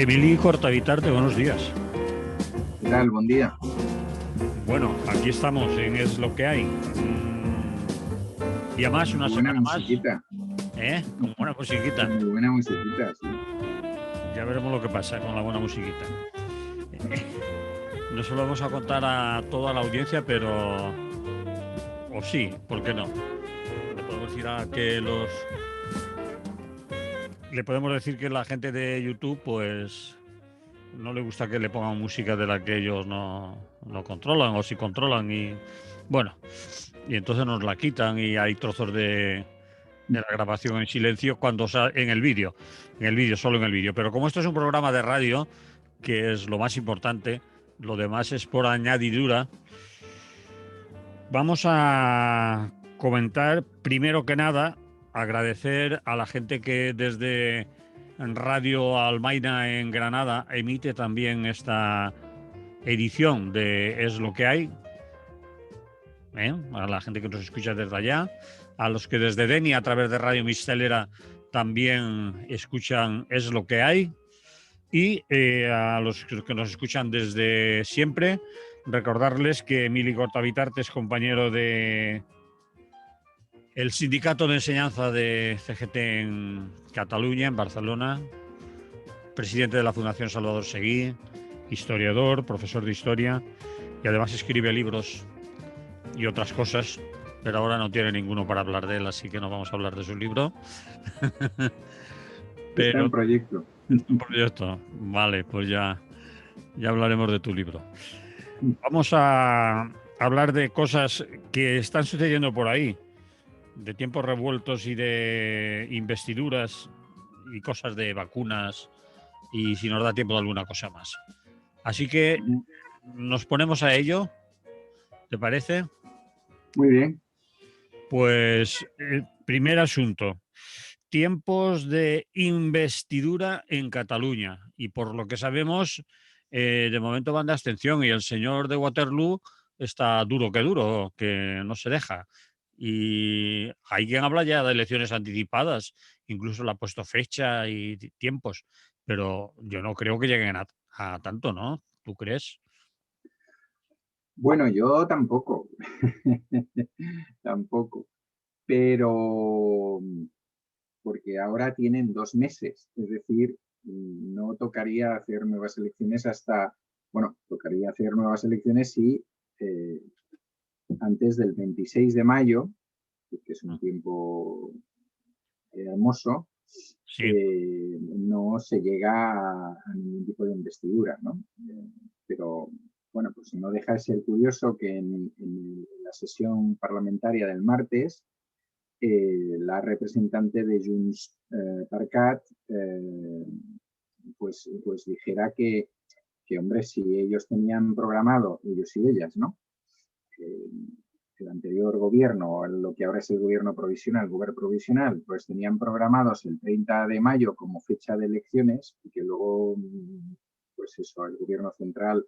Emily Cortavitarte, buenos días. ¿Qué tal? Buen día. Bueno, aquí estamos en Es lo que hay. Y además una Muy buena semana más, musiquita. con buena musiquita. Muy buena musiquita, sí. Ya veremos lo que pasa con la buena musiquita. No se lo vamos a contar a toda la audiencia, pero... O sí, ¿por qué no? Le podemos decir Le podemos decir que la gente de YouTube, pues... No le gusta que le pongan música de la que ellos no controlan, o si controlan y... Bueno, y entonces nos la quitan y hay trozos de la grabación en silencio cuando en el vídeo, solo en el vídeo. Pero como esto es un programa de radio, que es lo más importante, lo demás es por añadidura, vamos a comentar, primero que nada, agradecer a la gente que desde Radio Almaina en Granada emite también esta edición de Es lo que hay, a la gente que nos escucha desde allá, a los que desde Denia a través de Radio Mistelera también escuchan Es lo que hay, y a los que nos escuchan desde siempre, recordarles que Emili Cortavitarte es compañero de el Sindicato de Enseñanza de CGT en Cataluña, en Barcelona, presidente de la Fundación Salvador Seguí, historiador, profesor de historia, y además escribe libros y otras cosas, pero ahora no tiene ninguno para hablar de él, así que no vamos a hablar de su libro. Está Pero en proyecto. es un proyecto. Vale, pues ya hablaremos de tu libro. Vamos a hablar de cosas que están sucediendo por ahí, de tiempos revueltos y de investiduras y cosas de vacunas, y si nos da tiempo de alguna cosa más. Así que nos ponemos a ello, ¿te parece? Muy bien. Pues primer asunto, tiempos de investidura en Cataluña, y por lo que sabemos, de momento van de abstención y el señor de Waterloo está duro que duro, que no se deja. Y hay quien habla ya de elecciones anticipadas, incluso le ha puesto fecha y tiempos, pero yo no creo que lleguen a tanto, ¿no? ¿Tú crees? Bueno, yo tampoco. Tampoco. Pero porque ahora tienen 2 meses. Es decir, no tocaría hacer nuevas elecciones tocaría hacer nuevas elecciones si antes del 26 de mayo, que es un tiempo hermoso, Sí. no se llega a ningún tipo de investidura, ¿no? Pero, bueno, pues no deja de ser curioso que en la sesión parlamentaria del martes, la representante de Junts per Cat pues dijera que, hombre, si ellos tenían programado, ellos y ellas, ¿no? El anterior gobierno, lo que ahora es el gobierno provisional, pues tenían programados el 30 de mayo como fecha de elecciones y que luego, pues eso, el gobierno central,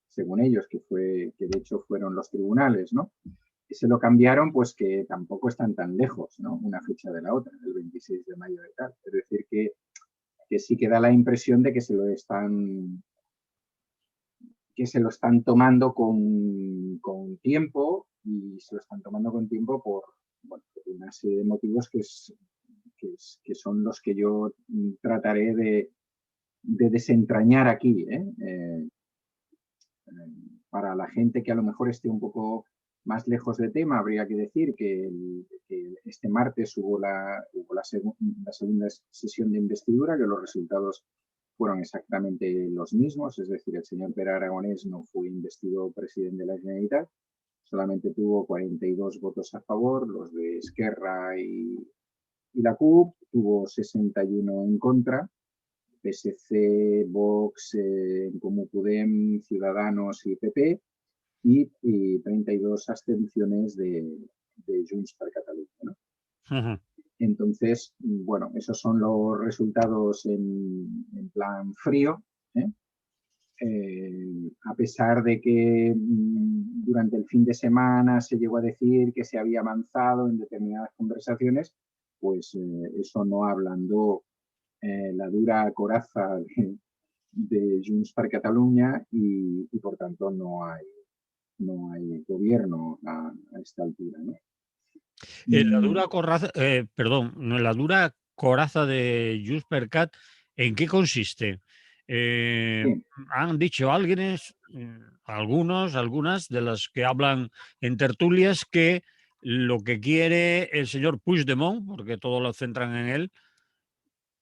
según ellos, que de hecho fueron los tribunales, ¿no? Y se lo cambiaron, pues que tampoco están tan lejos, ¿no? Una fecha de la otra, el 26 de mayo de tal. Es decir, que sí que da la impresión de que se lo están tomando con tiempo, y se lo están tomando con tiempo por una serie de motivos que son los que yo trataré de desentrañar aquí. Para la gente que a lo mejor esté un poco más lejos de tema, habría que decir que este martes hubo la segunda sesión de investidura, que los resultados fueron exactamente los mismos, es decir, el señor Pere Aragonés no fue investido presidente de la Generalitat, solamente tuvo 42 votos a favor, los de Esquerra y la CUP, tuvo 61 en contra, PSC, Vox, En Comú Podem, Ciudadanos y PP, y 32 abstenciones de Junts per Catalunya, ¿no? Uh-huh. Entonces, bueno, esos son los resultados en plan frío, ¿eh? A pesar de que durante el fin de semana se llegó a decir que se había avanzado en determinadas conversaciones, pues eso no ablandó la dura coraza de Junts per Catalunya y por tanto no hay gobierno a esta altura, ¿no? La dura coraza, perdón, la dura coraza de Junts per Cat, ¿en qué consiste? Sí, Han dicho algunas de las que hablan en tertulias que lo que quiere el señor Puigdemont, porque todo lo centran en él,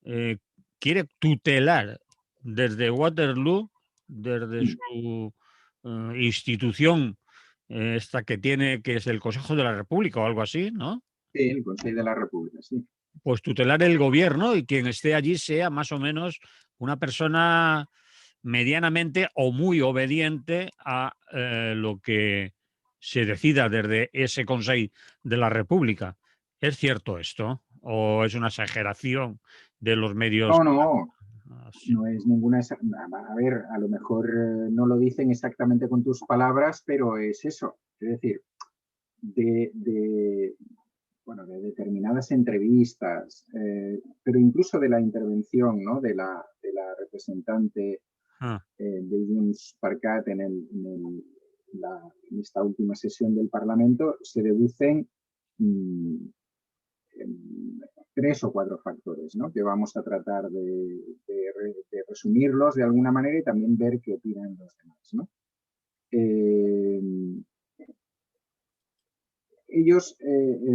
eh, quiere tutelar desde Waterloo, desde su institución, esta que tiene, que es el Consejo de la República o algo así, ¿no? sí, el Consejo de la República, sí. Pues tutelar el gobierno y quien esté allí sea más o menos una persona medianamente o muy obediente a lo que se decida desde ese Consejo de la República. ¿Es cierto esto? ¿O es una exageración de los medios? No, no, Así? no es ninguna... A ver, a lo mejor no lo dicen exactamente con tus palabras, pero es eso. Es decir, de, bueno, de determinadas entrevistas, pero incluso de la intervención, ¿no? de la representante Ah, de Junts per Cat en esta última sesión del Parlamento, se deducen mmm, tres o cuatro factores, ¿no? Que vamos a tratar de resumirlos de alguna manera y también ver qué opinan los demás, ¿no? Ellos,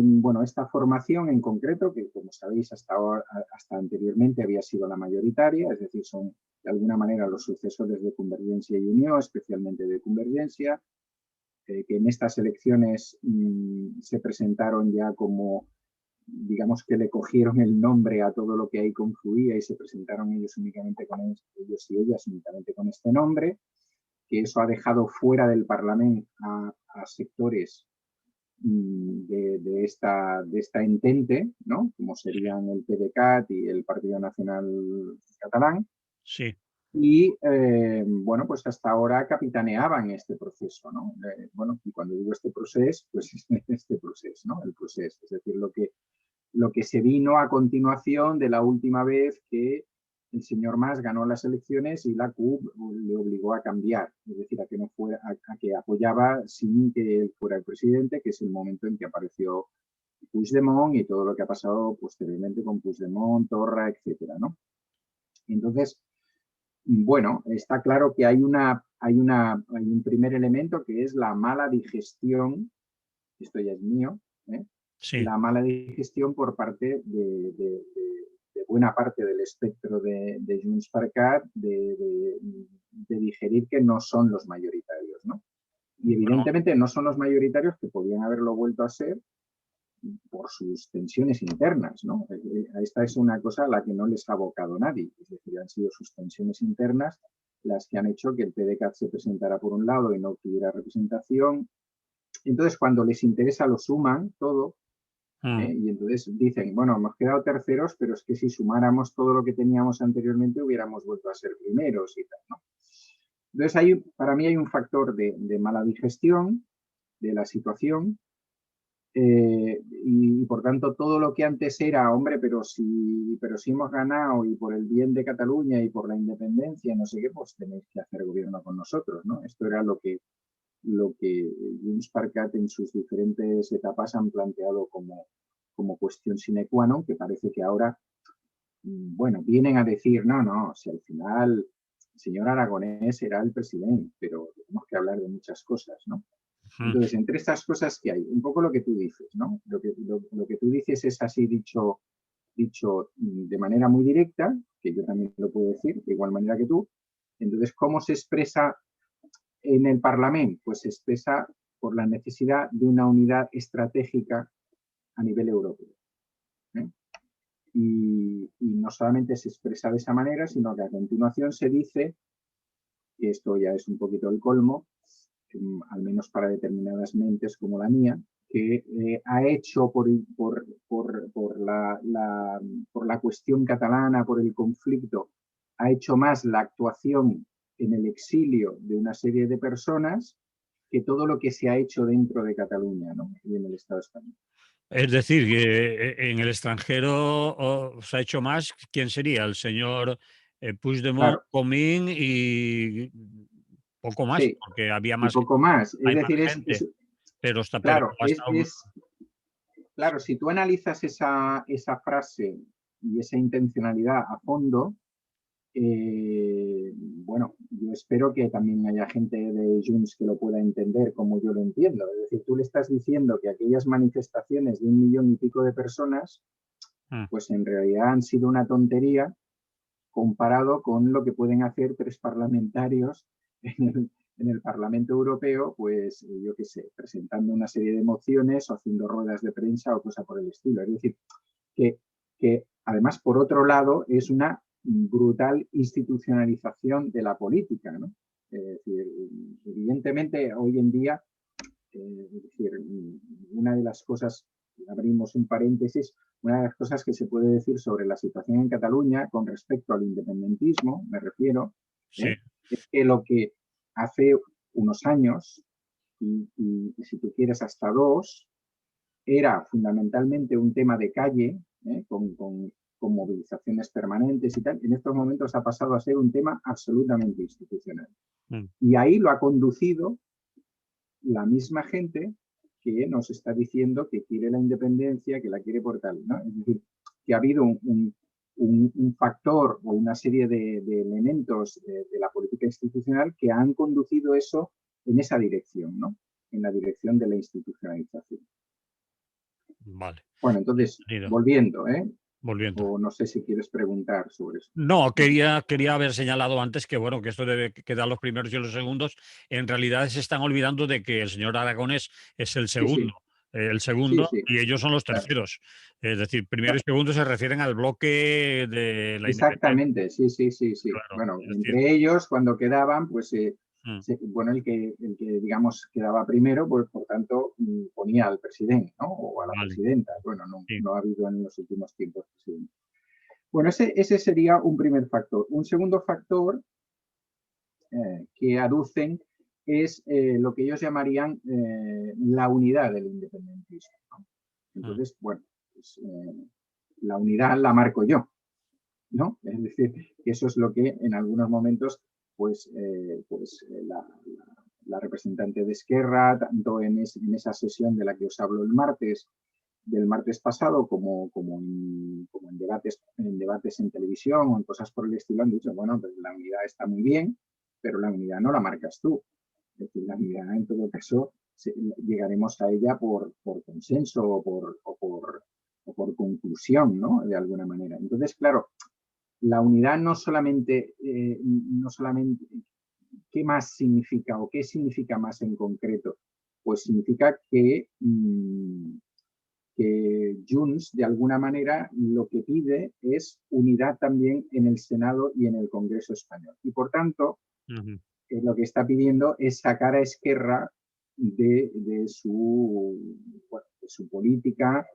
bueno, esta formación en concreto, que como sabéis hasta anteriormente había sido la mayoritaria, es decir, son de alguna manera los sucesores de Convergencia y Unió, especialmente de Convergencia, que en estas elecciones se presentaron ya como, digamos que le cogieron el nombre a todo lo que ahí confluía y se presentaron ellos únicamente con ellos y ellas únicamente con este nombre, que eso ha dejado fuera del Parlamento a sectores de esta entente, ¿no? Como serían el PDeCAT y el Partido Nacional Catalán. sí. Y bueno, pues hasta ahora capitaneaban este proceso, ¿no? Bueno, y cuando digo este proceso, pues este proceso, ¿no? El proceso, es decir, lo que se vino a continuación de la última vez que el señor Mas ganó las elecciones y la CUP le obligó a cambiar, es decir, a que no fuera, a que apoyaba sin que él fuera el presidente, que es el momento en que apareció Puigdemont y todo lo que ha pasado posteriormente con Puigdemont, Torra, etcétera, ¿no? Entonces, bueno, está claro que hay un primer elemento que es la mala digestión, esto ya es mío, Sí. la mala digestión por parte de buena parte del espectro de Junts per Cat de digerir que no son los mayoritarios, ¿no? Y Bueno, evidentemente no son los mayoritarios que podían haberlo vuelto a ser por sus tensiones internas, ¿no? Esta es una cosa a la que no les ha abocado nadie, es decir, han sido sus tensiones internas las que han hecho que el PDeCAT se presentara por un lado y no tuviera representación. Entonces, cuando les interesa, lo suman todo, y entonces dicen, bueno, hemos quedado terceros, pero es que si sumáramos todo lo que teníamos anteriormente hubiéramos vuelto a ser primeros y tal, ¿no? Entonces, para mí hay un factor de mala digestión de la situación, y por tanto todo lo que antes era, hombre, pero si hemos ganado y por el bien de Cataluña y por la independencia, no sé qué, pues tenéis que hacer gobierno con nosotros, ¿no? Esto era lo que Junts per Cat en sus diferentes etapas han planteado como cuestión sine qua non, que parece que ahora, bueno, vienen a decir, no, si al final el señor Aragonés era el presidente, pero tenemos que hablar de muchas cosas, ¿no? Entonces, entre estas cosas que hay, un poco lo que tú dices, ¿no? Lo que tú dices es así dicho de manera muy directa, que yo también lo puedo decir de igual manera que tú. Entonces, ¿cómo se expresa en el Parlamento? Pues se expresa por la necesidad de una unidad estratégica a nivel europeo, ¿eh? Y no solamente se expresa de esa manera, sino que a continuación se dice, y esto ya es un poquito el colmo, al menos para determinadas mentes como la mía, que ha hecho por la cuestión catalana, por el conflicto, ha hecho más la actuación en el exilio de una serie de personas que todo lo que se ha hecho dentro de Cataluña, ¿no? Y en el Estado español. Es decir, que en el extranjero se ha hecho más. ¿Quién sería? ¿El señor Puigdemont, claro, Comín y poco más, sí, porque había y más, poco más. Es hay más decir, gente, pero claro, ha estado claro, si tú analizas esa frase y esa intencionalidad a fondo, bueno, yo espero que también haya gente de Junts que lo pueda entender como yo lo entiendo. Es decir, tú le estás diciendo que aquellas manifestaciones de 1 millón y pico de personas, mm, pues en realidad han sido una tontería comparado con lo que pueden hacer 3 parlamentarios en el Parlamento Europeo, pues yo qué sé, presentando una serie de mociones o haciendo ruedas de prensa o cosa por el estilo. Es decir, que, que además, por otro lado, es una brutal institucionalización de la política, ¿no? Es decir, evidentemente, hoy en día, es decir, una de las cosas, abrimos un paréntesis, una de las cosas que se puede decir sobre la situación en Cataluña con respecto al independentismo, me refiero, sí, es que lo que hace unos años, y si tú quieres hasta dos, era fundamentalmente un tema de calle, con movilizaciones permanentes y tal, en estos momentos ha pasado a ser un tema absolutamente institucional. mm, Y ahí lo ha conducido la misma gente que nos está diciendo que quiere la independencia, que la quiere por tal, ¿no? Es decir, que ha habido un factor o una serie de elementos de la política institucional que han conducido eso en esa dirección, ¿no? En la dirección de la institucionalización. vale, Bueno, entonces, entendido. volviendo, Volviendo. o no sé si quieres preguntar sobre eso. No, quería haber señalado antes que, bueno, que esto debe quedar los primeros y los segundos. En realidad se están olvidando de que el señor Aragonés es Sí, sí, el sí, segundo, sí, y ellos son los claro. terceros. Es decir, primero y segundo se refieren al bloque de la independencia, Exactamente, sí, sí, sí, sí. claro. Bueno, Es decir, entre ellos, cuando quedaban, pues, mm, bueno, el que, digamos, quedaba primero, pues, por tanto, ponía al presidente, ¿no? O a la vale, presidenta. Bueno, no, sí. no ha habido en los últimos tiempos presidente. Bueno, ese sería un primer factor. Un segundo factor que aducen es lo que ellos llamarían la unidad del independentismo, ¿no? Mm, Entonces, bueno, pues, la unidad la marco yo, ¿no? Es decir, que eso es lo que en algunos momentos, pues, la representante de Esquerra, tanto en esa sesión de la que os hablo del martes pasado, como en debates en televisión o en cosas por el estilo, han dicho, bueno, pues la unidad está muy bien, pero la unidad no la marcas tú. Es decir, la unidad, en todo caso, llegaremos a ella por consenso o por conclusión, ¿no? De alguna manera. Entonces, claro, la unidad no solamente, ¿qué más significa o qué significa más en concreto? Pues significa que Junts, de alguna manera, lo que pide es unidad también en el Senado y en el Congreso español. Y por tanto, ujú, lo que está pidiendo es sacar a Esquerra de su política,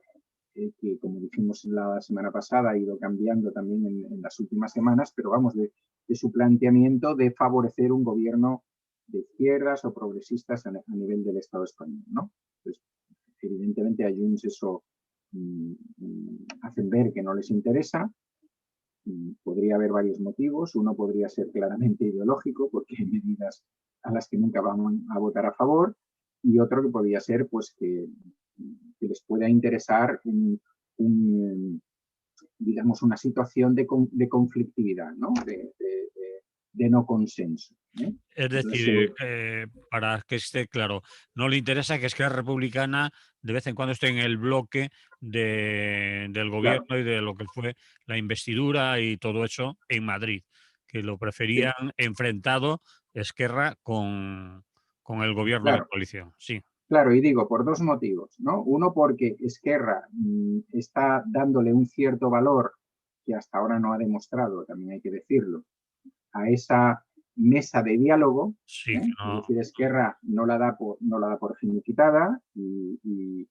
que como dijimos la semana pasada ha ido cambiando también en las últimas semanas, pero vamos, de su planteamiento de favorecer un gobierno de izquierdas o progresistas a nivel del Estado español, ¿no? Pues, evidentemente a Junts eso hacen ver que no les interesa. Podría haber varios motivos. Uno podría ser claramente ideológico, porque hay medidas a las que nunca van a votar a favor, y otro que podría ser pues que les pueda interesar digamos, una situación de conflictividad, ¿no? De no consenso, ¿eh? es Entonces, decir, para que esté claro, no le interesa que Esquerra Republicana de vez en cuando esté en el bloque del claro, gobierno y de lo que fue la investidura y todo eso en Madrid, que lo sí, preferían enfrentado Esquerra con el gobierno de claro. coalición. Sí, Claro, y digo, por dos motivos, ¿no? Uno, porque Esquerra está dándole un cierto valor que hasta ahora no ha demostrado, también hay que decirlo, a esa mesa de diálogo, sí, que ¿eh? Es no. decir, Esquerra no la da por finiquitada y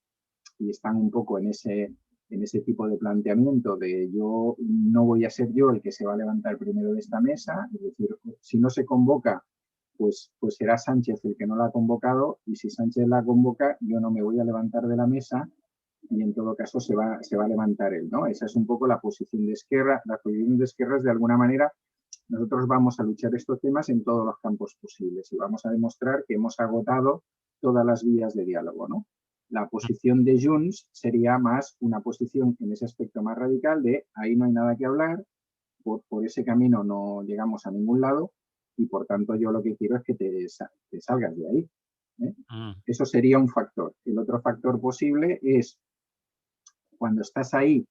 están un poco en ese tipo de planteamiento de yo no voy a ser yo el que se va a levantar primero de esta mesa, es decir, si no se convoca, pues será Sánchez el que no la ha convocado, y si Sánchez la convoca, yo no me voy a levantar de la mesa y en todo caso se va a levantar él, ¿no? Esa es un poco la posición de Esquerra. La posición de Esquerra es de alguna manera nosotros vamos a luchar estos temas en todos los campos posibles y vamos a demostrar que hemos agotado todas las vías de diálogo, ¿no? La posición de Junts sería más una posición en ese aspecto más radical de ahí no hay nada que hablar, por ese camino no llegamos a ningún lado y por tanto yo lo que quiero es que te salgas de ahí. ¿eh? Eso sería un factor. El otro factor posible es cuando estás ahí,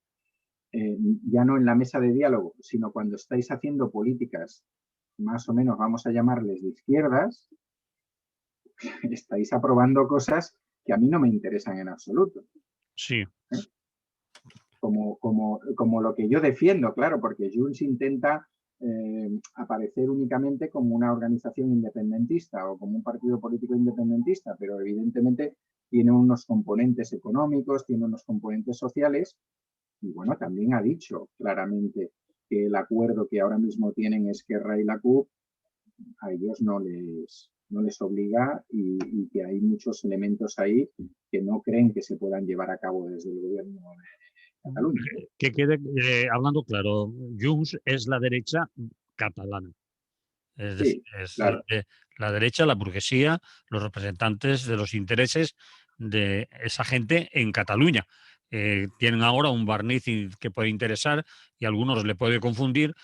ya no en la mesa de diálogo, sino cuando estáis haciendo políticas más o menos, vamos a llamarles de izquierdas, estáis aprobando cosas que a mí no me interesan en absoluto. Sí. Como lo que yo defiendo, claro, porque Junts intenta aparecer únicamente como una organización independentista o como un partido político independentista, pero evidentemente tiene unos componentes económicos, tiene unos componentes sociales y bueno, también ha dicho claramente que el acuerdo que ahora mismo tienen Esquerra y la CUP a ellos no les obliga y que hay muchos elementos ahí que no creen que se puedan llevar a cabo desde el gobierno de Cataluña. Que quede hablando claro, Junts es la derecha catalana. Es decir, es claro. la derecha, la burguesía, los representantes de los intereses de esa gente en Cataluña. Tienen ahora un barniz que puede interesar y a algunos le puede confundir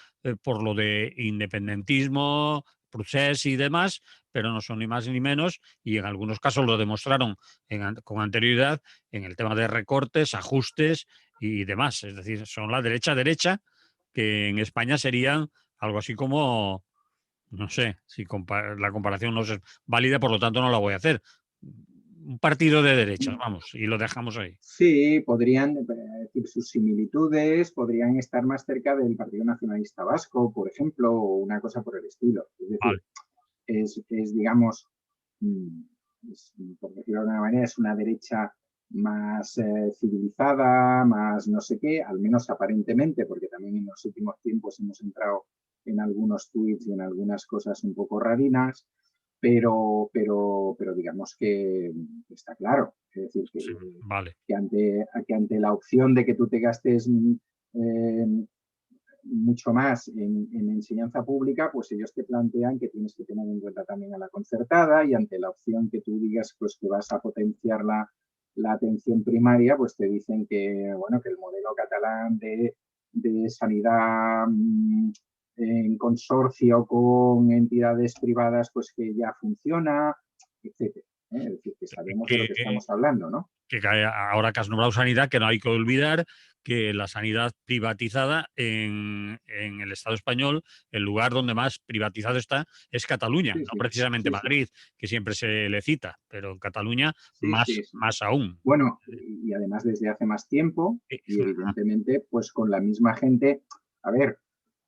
por lo de independentismo, procés y demás, pero no son ni más ni menos y en algunos casos lo demostraron con anterioridad en el tema de recortes, ajustes y demás. Es decir, son la derecha, que en España serían algo así como, no sé, si la comparación no es válida, por lo tanto no la voy a hacer. Un partido de derechas, vamos, y lo dejamos ahí. Sí, podrían decir sus similitudes, podrían estar más cerca del Partido Nacionalista Vasco, por ejemplo, o una cosa por el estilo. Es decir, Vale. es digamos, por decirlo de alguna manera, es una derecha más civilizada, más no sé qué, al menos aparentemente, porque también en los últimos tiempos hemos entrado en algunos tweets y en algunas cosas un poco rarinas, pero digamos que está claro. Es decir, que, Sí, vale. que ante la opción de que tú te gastes mucho más en enseñanza pública, pues ellos te plantean que tienes que tener en cuenta también a la concertada y ante la opción que tú digas pues que vas a potenciar la atención primaria, pues te dicen que, bueno, que el modelo catalán de sanidad en consorcio con entidades privadas, pues que ya funciona, etcétera. Es decir, que sabemos de lo que estamos hablando, ¿no? Que ahora que has nombrado sanidad, que no hay que olvidar que la sanidad privatizada en el Estado español, el lugar donde más privatizado está es Cataluña, Sí, no sí, precisamente sí, Madrid, que siempre se le cita, pero en Cataluña sí, más aún. Bueno, y además desde hace más tiempo y evidentemente pues con la misma gente. A ver,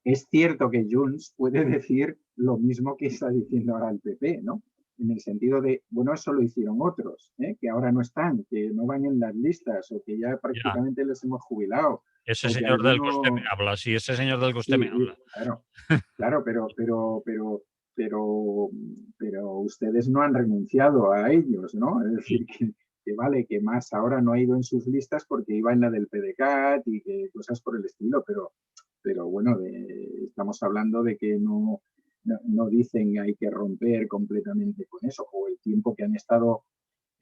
es cierto que Junts puede decir lo mismo que está diciendo ahora el PP, ¿no? En el sentido de, bueno, eso lo hicieron otros, que ahora no están, que no van en las listas o que ya prácticamente les hemos jubilado. Ese O que señor del que usted me alguno... habla, sí, ese señor del que usted me Sí, habla. claro, pero ustedes no han renunciado a ellos, ¿no? Es decir, que vale, que más ahora no ha ido en sus listas porque iba en la del PDCAT y que cosas por el estilo, pero bueno, estamos hablando de que no dicen hay que romper completamente con eso, o el tiempo que han estado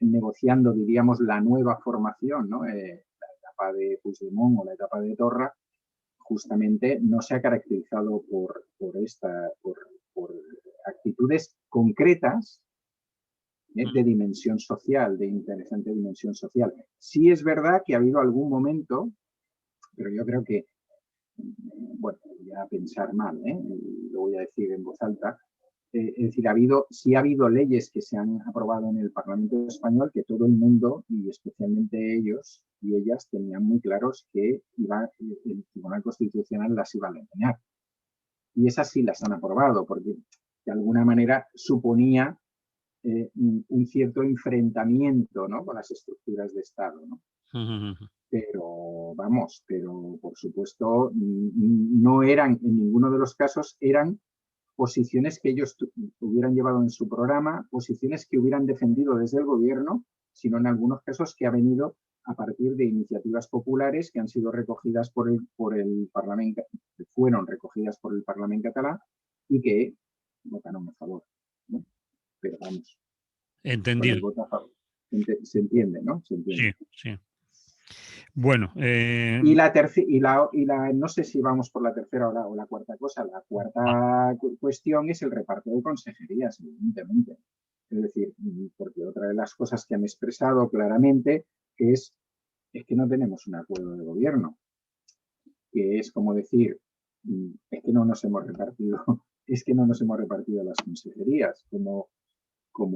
negociando, diríamos, la nueva formación, ¿no? La etapa de Puigdemont o la etapa de Torra, justamente no se ha caracterizado por actitudes concretas de dimensión social, de interesante dimensión social. Sí es verdad que ha habido algún momento, pero yo creo que, bueno, voy a pensar mal, lo voy a decir en voz alta, es decir, sí ha habido leyes que se han aprobado en el Parlamento español que todo el mundo, y especialmente ellos y ellas, tenían muy claros que el Tribunal Constitucional las iba a eliminar. Y esas sí las han aprobado, porque de alguna manera suponía un cierto enfrentamiento, ¿no?, con las estructuras de Estado, ¿no? Pero, vamos, por supuesto, no eran, en ninguno de los casos, eran posiciones que ellos hubieran llevado en su programa, posiciones que hubieran defendido desde el gobierno, sino en algunos casos que ha venido a partir de iniciativas populares que han sido recogidas por el Parlamento, fueron recogidas por el Parlamento catalán y que votaron a favor, ¿no? Pero vamos, con el Entendido. voto a favor. Se entiende, ¿no? Se entiende. Sí, sí. Bueno, no sé si vamos por la tercera o la cuarta cosa. La cuarta cuestión es el reparto de consejerías, evidentemente. Es decir, porque otra de las cosas que han expresado claramente es que no tenemos un acuerdo de gobierno, que es como decir, es que no nos hemos repartido, es que no nos hemos repartido las consejerías. Como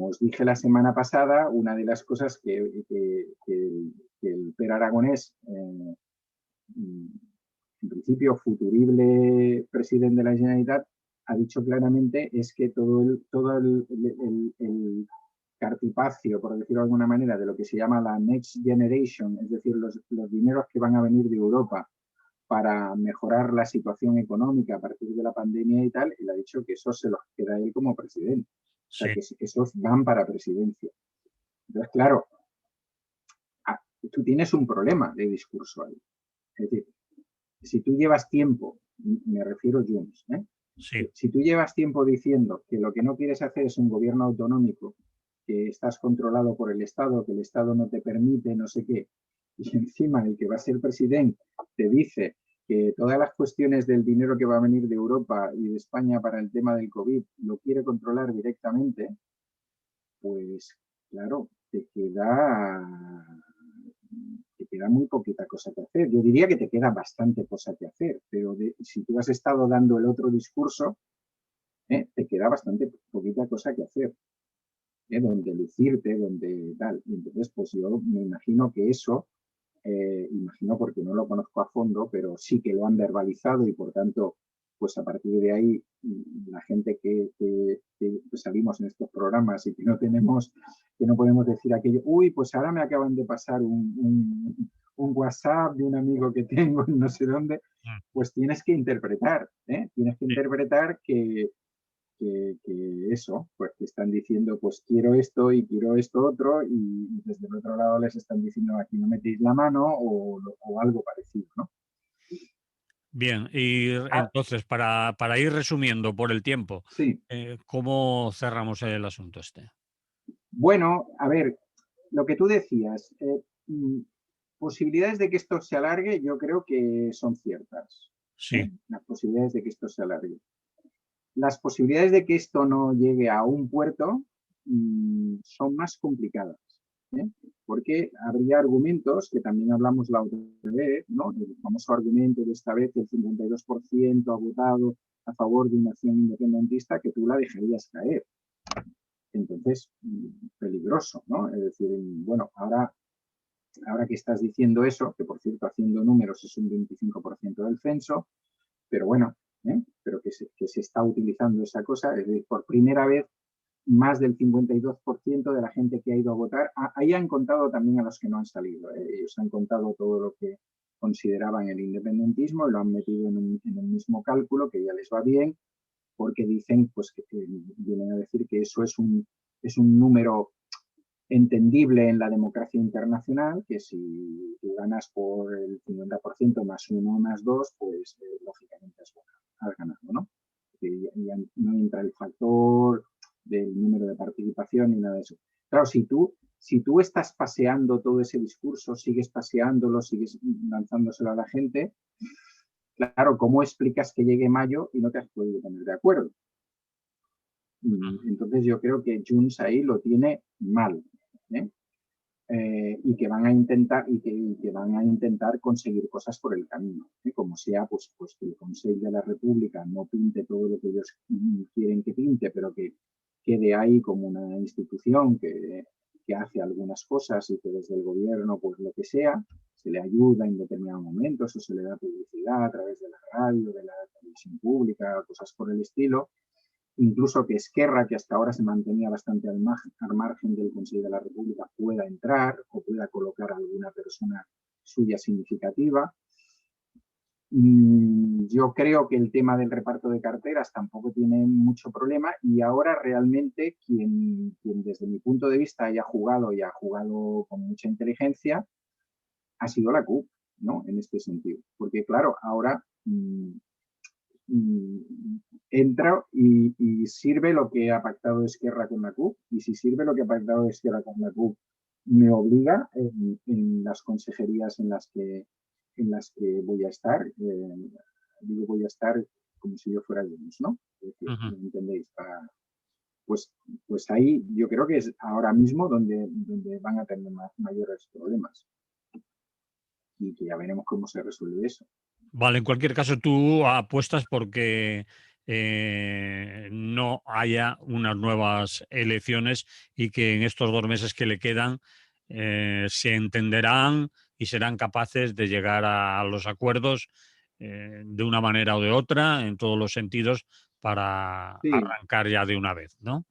os dije la semana pasada, una de las cosas que el Per Aragonés, en principio futurible presidente de la Generalitat, ha dicho claramente es que todo el cartipacio, por decirlo de alguna manera, de lo que se llama la Next Generation, es decir, los dineros que van a venir de Europa para mejorar la situación económica a partir de la pandemia y tal, él ha dicho que eso se los queda él como presidente. O sea, que esos van para presidencia. Entonces, claro, tú tienes un problema de discurso ahí. Es decir, si tú llevas tiempo, me refiero a Junts, si tú llevas tiempo diciendo que lo que no quieres hacer es un gobierno autonómico, que estás controlado por el Estado, que el Estado no te permite, no sé qué, y encima el que va a ser presidente te dice que todas las cuestiones del dinero que va a venir de Europa y de España para el tema del COVID lo quiere controlar directamente, pues claro, te queda muy poquita cosa que hacer. Yo diría que te queda bastante cosa que hacer, pero si tú has estado dando el otro discurso, te queda bastante poquita cosa que hacer, donde lucirte, donde tal. Y entonces, pues yo me imagino que eso, imagino porque no lo conozco a fondo, pero sí que lo han verbalizado y por tanto, pues a partir de ahí, la gente que salimos en estos programas y que no podemos decir aquello, uy, pues ahora me acaban de pasar un WhatsApp de un amigo que tengo en no sé dónde, pues tienes que interpretar, tienes que interpretar que eso, pues que están diciendo, pues quiero esto y quiero esto otro, y desde el otro lado les están diciendo aquí no metéis la mano o algo parecido, ¿no? Bien, y entonces, para ir resumiendo por el tiempo, sí. ¿Cómo cerramos el asunto este? Bueno, a ver, lo que tú decías, posibilidades de que esto se alargue, yo creo que son ciertas. Sí. Las posibilidades de que esto se alargue. Las posibilidades de que esto no llegue a un puerto son más complicadas, porque habría argumentos que también hablamos la otra vez, ¿no? El famoso argumento de esta vez el 52% ha votado a favor de una acción independentista que tú la dejarías caer. Entonces, peligroso, ¿no? Es decir, bueno, ahora que estás diciendo eso, que por cierto haciendo números es un 25% del censo, pero bueno, pero que se está utilizando esa cosa, es decir, por primera vez más del 52% de la gente que ha ido a votar, ahí han contado también a los que no han salido, ellos han contado todo lo que consideraban el independentismo y lo han metido en un mismo cálculo que ya les va bien, porque dicen pues que vienen a decir que eso es un número entendible en la democracia internacional, que si tú ganas por el 50% más 1 más 2, pues lógicamente has ganado, ¿no? Que ya no entra el factor del número de participación ni nada de eso. Claro, si tú estás paseando todo ese discurso, sigues paseándolo, sigues lanzándoselo a la gente, claro, ¿cómo explicas que llegue mayo y no te has podido poner de acuerdo? Entonces yo creo que Junts ahí lo tiene mal, y que van a intentar conseguir cosas por el camino, como sea pues que el Consejo de la República no pinte todo lo que ellos quieren que pinte, pero que quede ahí como una institución que hace algunas cosas y que desde el gobierno, pues lo que sea, se le ayuda en determinados momentos o se le da publicidad a través de la radio, de la televisión pública, cosas por el estilo. Incluso que Esquerra, que hasta ahora se mantenía bastante al margen del Consejo de la República, pueda entrar o pueda colocar a alguna persona suya significativa. Yo creo que el tema del reparto de carteras tampoco tiene mucho problema y ahora realmente quien desde mi punto de vista haya jugado y ha jugado con mucha inteligencia ha sido la CUP, ¿no? En este sentido. Porque, claro, ahora entra y sirve lo que ha pactado Esquerra con la CUP, y si sirve lo que ha pactado Esquerra con la CUP, me obliga en las consejerías en las que voy a estar, digo voy a estar como si yo fuera Junts, ¿no? Es decir, ¿me entendéis? Pues ahí yo creo que es ahora mismo donde van a tener mayores problemas. Y que ya veremos cómo se resuelve eso. Vale, en cualquier caso, tú apuestas porque no haya unas nuevas elecciones y que en estos 2 meses que le quedan se entenderán y serán capaces de llegar a los acuerdos de una manera o de otra, en todos los sentidos, para Sí. arrancar ya de una vez, ¿no?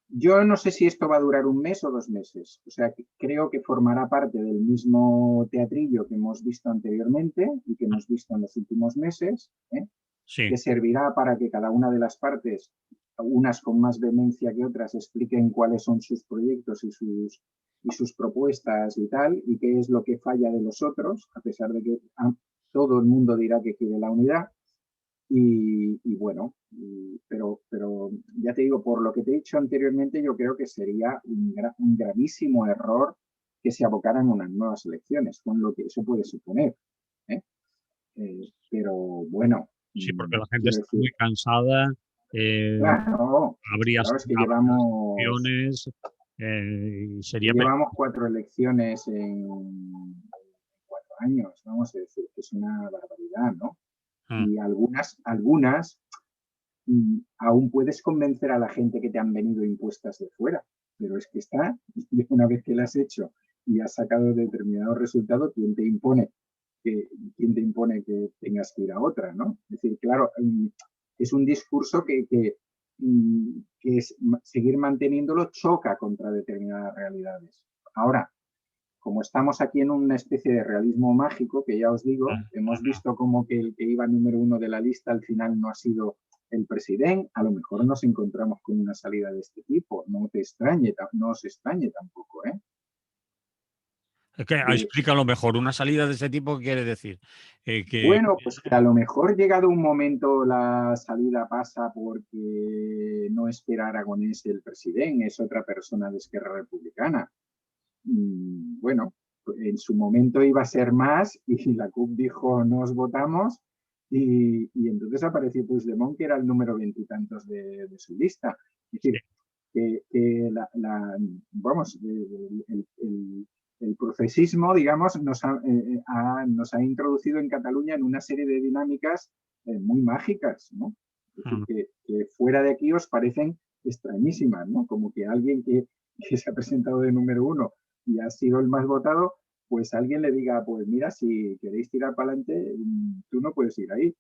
Yo no sé si esto va a durar 1 mes o 2 meses. O sea, creo que formará parte del mismo teatrillo que hemos visto anteriormente y que hemos visto en los últimos meses, Sí. que servirá para que cada una de las partes, unas con más vehemencia que otras, expliquen cuáles son sus proyectos y sus propuestas y tal, y qué es lo que falla de los otros, a pesar de que todo el mundo dirá que quiere la unidad. Y bueno, pero ya te digo, por lo que te he dicho anteriormente, yo creo que sería un gravísimo error que se abocaran unas nuevas elecciones, con lo que eso puede suponer. ¿eh? Pero bueno, Sí, porque la gente quiero está decir, muy cansada. eh, claro, habría claro, es que habría llevamos, elecciones y sería llevamos 4 elecciones en 4 años, vamos a decir, que es una barbaridad, ¿no? Mm. Y algunas aún puedes convencer a la gente que te han venido impuestas de fuera, pero es que una vez que lo has hecho y has sacado determinado resultado, ¿quién te impone que tengas que ir a otra, ¿no? Es decir, claro, es un discurso que es seguir manteniéndolo choca contra determinadas realidades. Ahora, como estamos aquí en una especie de realismo mágico, que ya os digo, hemos visto como que el que iba número 1 de la lista al final no ha sido el presidente, a lo mejor nos encontramos con una salida de este tipo. No os extrañe tampoco, ¿eh? Explícalo mejor. Una salida de ese tipo, ¿qué quiere decir? Que Bueno, pues que a lo mejor llegado un momento la salida pasa porque no espera Aragonés el presidente, es otra persona de Esquerra Republicana. Bueno, en su momento iba a ser más y la CUP dijo no os votamos y entonces apareció Puigdemont, que era el número 20 y tantos de su lista. Es decir, que vamos, el procesismo, digamos, nos ha introducido en Cataluña en una serie de dinámicas muy mágicas, ¿no? Es decir, que fuera de aquí os parecen extrañísimas, ¿no? Como que alguien que se ha presentado de número 1 y ha sido el más votado, pues alguien le diga, pues mira, si queréis tirar para adelante, tú no puedes ir ahí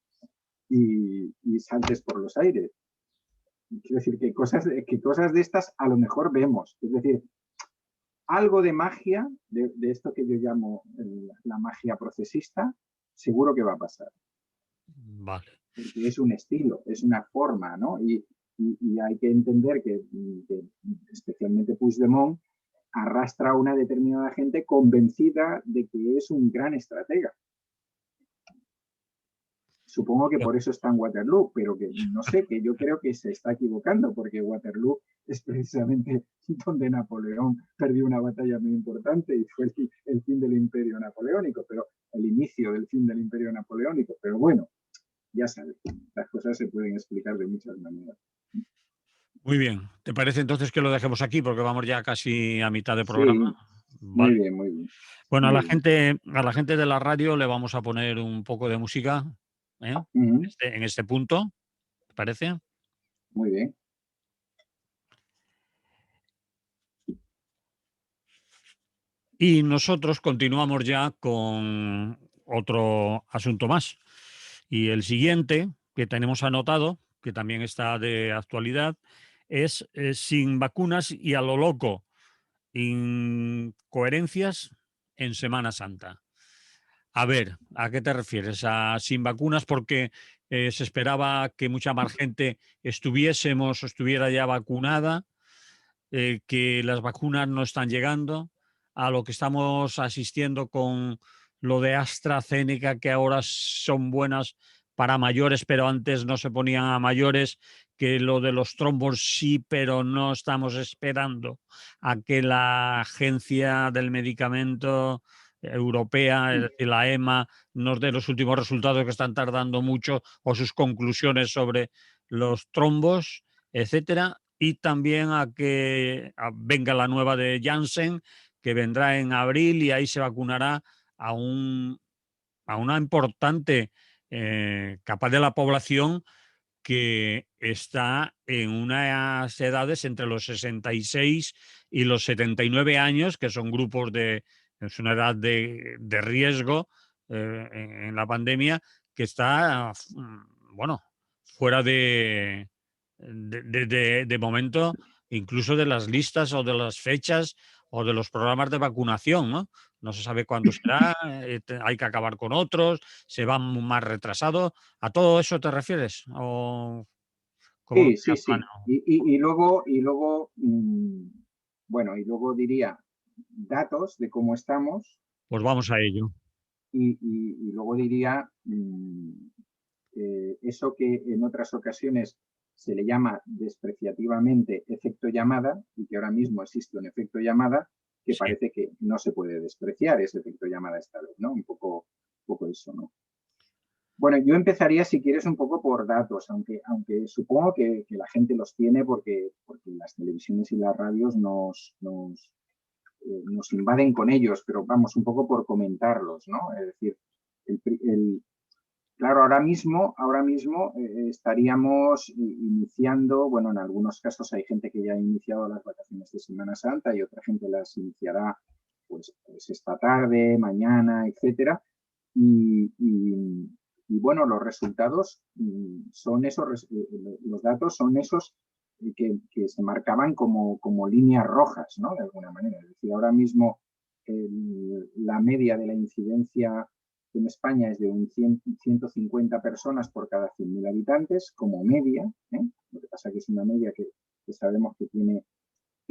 y saltes por los aires. Quiero decir que cosas de estas a lo mejor vemos. Es decir, algo de magia, de esto que yo llamo la magia procesista, seguro que va a pasar. Vale. Porque es un estilo, es una forma, ¿no? Y hay que entender que especialmente Puigdemont arrastra a una determinada gente convencida de que es un gran estratega. Supongo que por eso está en Waterloo, pero que no sé, que yo creo que se está equivocando, porque Waterloo es precisamente donde Napoleón perdió una batalla muy importante y fue el fin del imperio napoleónico, pero el inicio del fin del imperio napoleónico. Pero bueno, ya sabes, las cosas se pueden explicar de muchas maneras. Muy bien. ¿Te parece entonces que lo dejemos aquí? Porque vamos ya casi a mitad de programa. Sí, muy Vale. bien, muy bien. Bueno, Muy bien. a la gente de la radio le vamos a poner un poco de música, ¿eh? En este punto, ¿te parece? Muy bien. Y nosotros continuamos ya con otro asunto más. Y el siguiente que tenemos anotado, que también está de actualidad, es sin vacunas y a lo loco, incoherencias en Semana Santa. A ver, ¿a qué te refieres? ¿A sin vacunas porque se esperaba que mucha más gente estuviera ya vacunada, que las vacunas no están llegando? a lo que estamos asistiendo con lo de AstraZeneca, que ahora son buenas para mayores, pero antes no se ponían a mayores, que lo de los trombos sí, pero no estamos esperando a que la Agencia del Medicamento Europea, es decir, la EMA, nos dé los últimos resultados, que están tardando mucho, o sus conclusiones sobre los trombos, etcétera, y también a que venga la nueva de Janssen, que vendrá en abril, y ahí se vacunará a una importante capa de la población que está en unas edades entre los 66 y los 79 años, que son grupos es una edad de riesgo en la pandemia, que está, bueno, fuera de momento, incluso de las listas o de las fechas o de los programas de vacunación, ¿no? No se sabe cuándo será, hay que acabar con otros, se va más retrasado. ¿A todo eso te refieres? ¿O cómo lo Sí, sí, tenías sí. planeado? Bueno, y luego diría datos de cómo estamos Pues vamos a ello. y luego diría eso que en otras ocasiones se le llama despreciativamente efecto llamada y que ahora mismo existe un efecto llamada que Sí. parece que no se puede despreciar ese efecto llamada esta vez, ¿no? Un poco eso, ¿no? Bueno, yo empezaría, si quieres, un poco por datos, aunque supongo que la gente los tiene porque las televisiones y las radios nos invaden con ellos, pero vamos, un poco por comentarlos, ¿no? Es decir, claro, ahora mismo estaríamos iniciando, bueno, en algunos casos hay gente que ya ha iniciado las vacaciones de Semana Santa y otra gente las iniciará pues esta tarde, mañana, etcétera. Y, y, y bueno, los resultados son esos, los datos son esos que se marcaban como líneas rojas, ¿no? De alguna manera. Es decir, ahora mismo la media de la incidencia en España es de 150 personas por cada 100.000 habitantes, como media, ¿eh? Lo que pasa es que es una media que sabemos que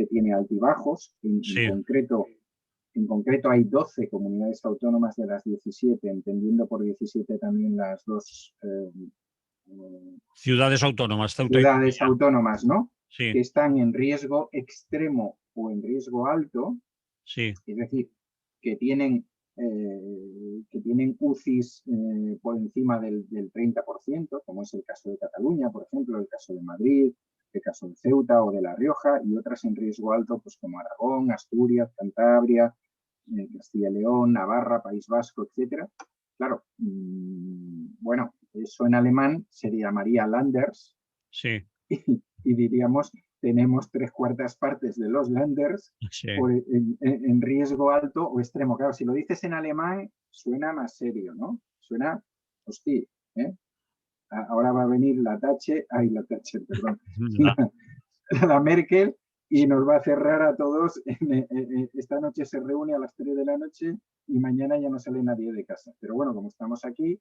tiene altibajos. Sí, En concreto hay 12 comunidades autónomas de las 17, entendiendo por 17 también las dos ciudades autónomas, Ceuta y ciudades Melilla. autónomas, ¿no? Sí, Que están en riesgo extremo o en riesgo alto, sí, es decir, que tienen UCIs por encima del 30%, como es el caso de Cataluña, por ejemplo, el caso de Madrid, el caso de Ceuta o de La Rioja, y otras en riesgo alto, pues como Aragón, Asturias, Cantabria, Castilla y León, Navarra, País Vasco, etcétera. Claro, bueno, eso en alemán se llamaría Landers sí, y diríamos, tenemos 3/4 partes de los Landers sí. en riesgo alto o extremo. Claro, si lo dices en alemán, suena más serio, ¿no? Suena, hostia, ¿eh? Ahora va a venir la Thatcher, perdón, la Merkel y nos va a cerrar a todos. Esta noche se reúne a las 3 de la noche y mañana ya no sale nadie de casa. Pero bueno, como estamos aquí,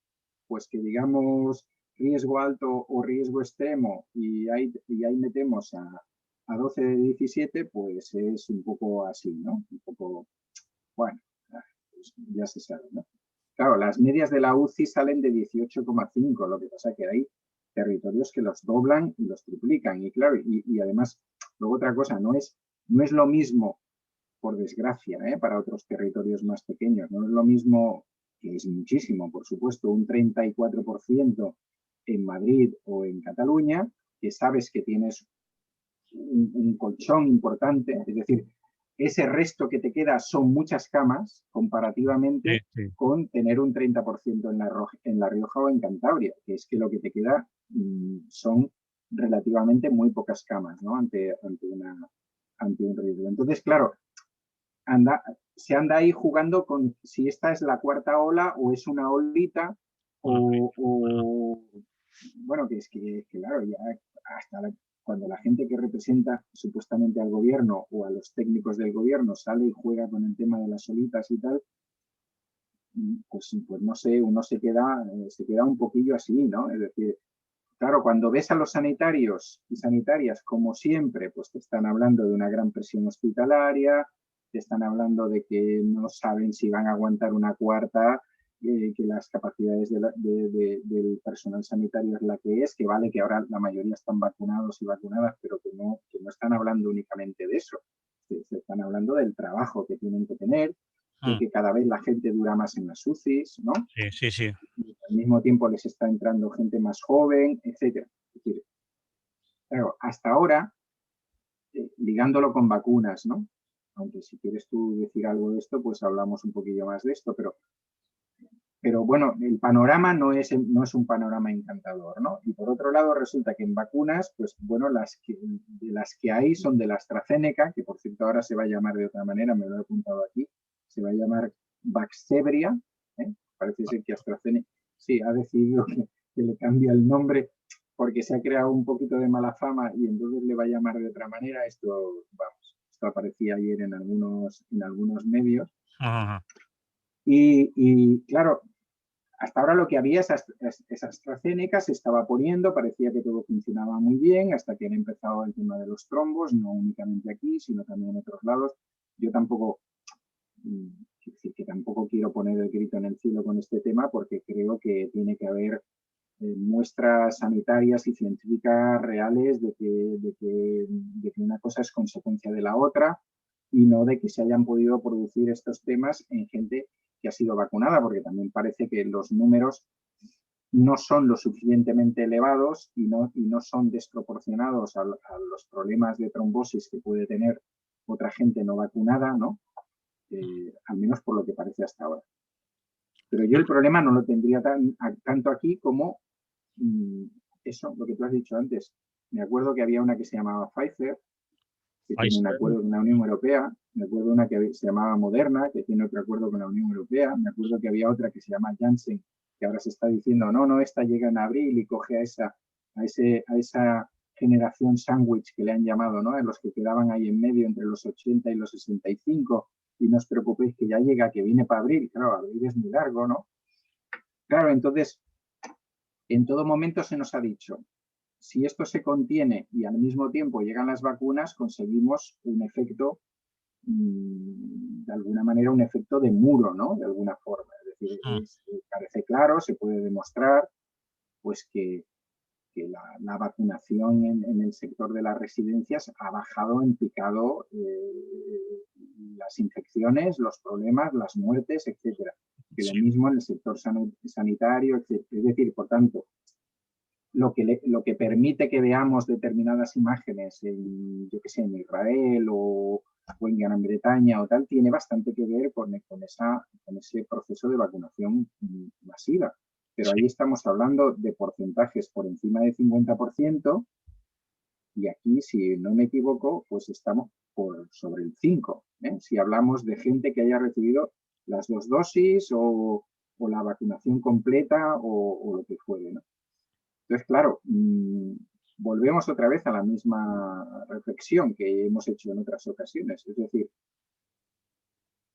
pues que digamos riesgo alto o riesgo extremo y ahí metemos a 12 de 17, pues es un poco así, ¿no? Un poco, bueno, pues ya se sabe, ¿no? Claro, las medias de la UCI salen de 18,5, lo que pasa que hay territorios que los doblan y los triplican. Y claro, y además, luego otra cosa, no es lo mismo, por desgracia, para otros territorios más pequeños, no es lo mismo, que es muchísimo, por supuesto, un 34% en Madrid o en Cataluña, que sabes que tienes un colchón importante, es decir, ese resto que te queda son muchas camas Sí, comparativamente sí. con tener un 30% en la Rioja o en Cantabria, que es que lo que te queda son relativamente muy pocas camas, ¿no? ante un riesgo. Entonces, claro, se anda ahí jugando con si esta es la cuarta ola o es una olita o bueno, que es que claro, ya hasta cuando la gente que representa supuestamente al gobierno o a los técnicos del gobierno sale y juega con el tema de las olitas y tal, pues no sé, uno se queda un poquillo así, ¿no? Es decir, claro, cuando ves a los sanitarios y sanitarias, como siempre, pues te están hablando de una gran presión hospitalaria, te están hablando de que no saben si van a aguantar una cuarta, que las capacidades del personal sanitario es la que es, que vale que ahora la mayoría están vacunados y vacunadas, pero que no están hablando únicamente de eso. Se están hablando del trabajo que tienen que tener, de que cada vez la gente dura más en las UCIs, ¿no? Sí, sí, sí. Y al mismo tiempo les está entrando gente más joven, etcétera. Es decir, claro, hasta ahora, ligándolo con vacunas, ¿no? Aunque si quieres tú decir algo de esto, pues hablamos un poquillo más de esto, pero bueno, el panorama no es un panorama encantador, ¿no? Y por otro lado, resulta que en vacunas, pues bueno, de las que hay son de la AstraZeneca, que por cierto ahora se va a llamar de otra manera, me lo he apuntado aquí, se va a llamar Vaxzevria, ¿eh? Parece ser que AstraZeneca, sí, ha decidido que le cambia el nombre porque se ha creado un poquito de mala fama y entonces le va a llamar de otra manera. Esto, vamos, esto aparecía ayer en algunos medios. Ajá. Y claro, hasta ahora lo que había es AstraZeneca, se estaba poniendo, parecía que todo funcionaba muy bien, hasta que han empezado el tema de los trombos, no únicamente aquí, sino también en otros lados. Yo tampoco, que tampoco quiero poner el grito en el cielo con este tema, porque creo que tiene que haber muestras sanitarias y científicas reales de que una cosa es consecuencia de la otra y no de que se hayan podido producir estos temas en gente que ha sido vacunada, porque también parece que los números no son lo suficientemente elevados y no son desproporcionados a los problemas de trombosis que puede tener otra gente no vacunada, ¿no? Al menos por lo que parece hasta ahora. Pero yo el problema no lo tendría tanto aquí como eso, lo que tú has dicho antes. Me acuerdo que había una que se llamaba Pfizer, que tiene un acuerdo con la Unión Europea. Me acuerdo una que se llamaba Moderna, que tiene otro acuerdo con la Unión Europea. Me acuerdo que había otra que se llama Janssen, que ahora se está diciendo, no, esta llega en abril y coge a esa generación sándwich que le han llamado, ¿no? En los que quedaban ahí en medio entre los 80 y los 65, y no os preocupéis que ya llega, que viene para abril. Claro, abril es muy largo, ¿no? Claro, entonces, en todo momento se nos ha dicho, si esto se contiene y al mismo tiempo llegan las vacunas, conseguimos un efecto, de alguna manera, un efecto de muro, ¿no? De alguna forma. Es decir, parece claro, se puede demostrar pues que la vacunación en el sector de las residencias ha bajado en picado las infecciones, los problemas, las muertes, etcétera. Que lo mismo en el sector sanitario, etcétera. Es decir, por tanto, lo que permite que veamos determinadas imágenes en, yo qué sé, en Israel o en Gran Bretaña o tal, tiene bastante que ver con ese proceso de vacunación masiva. Pero ahí estamos hablando de porcentajes por encima del 50%, y aquí, si no me equivoco, pues estamos sobre el 5%, ¿eh? Si hablamos de gente que haya recibido las 2 dosis o la vacunación completa o lo que fuere, ¿no? Entonces, claro, volvemos otra vez a la misma reflexión que hemos hecho en otras ocasiones. Es decir,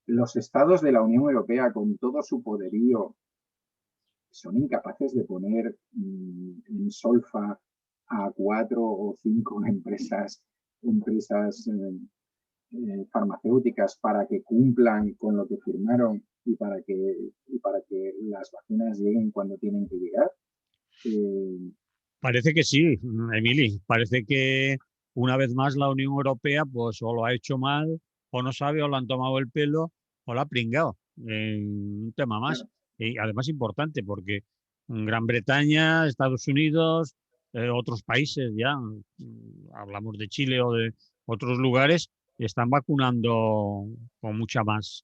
los estados de la Unión Europea, con todo su poderío, son incapaces de poner en solfa a 4 o 5 empresas farmacéuticas para que cumplan con lo que firmaron y para que las vacunas lleguen cuando tienen que llegar. Parece que sí, Emily. Parece que una vez más la Unión Europea pues o lo ha hecho mal, o no sabe, o le han tomado el pelo, o la ha pringado. Un tema más. Claro. Y además importante, porque Gran Bretaña, Estados Unidos, otros países ya, hablamos de Chile o de otros lugares, están vacunando con mucha más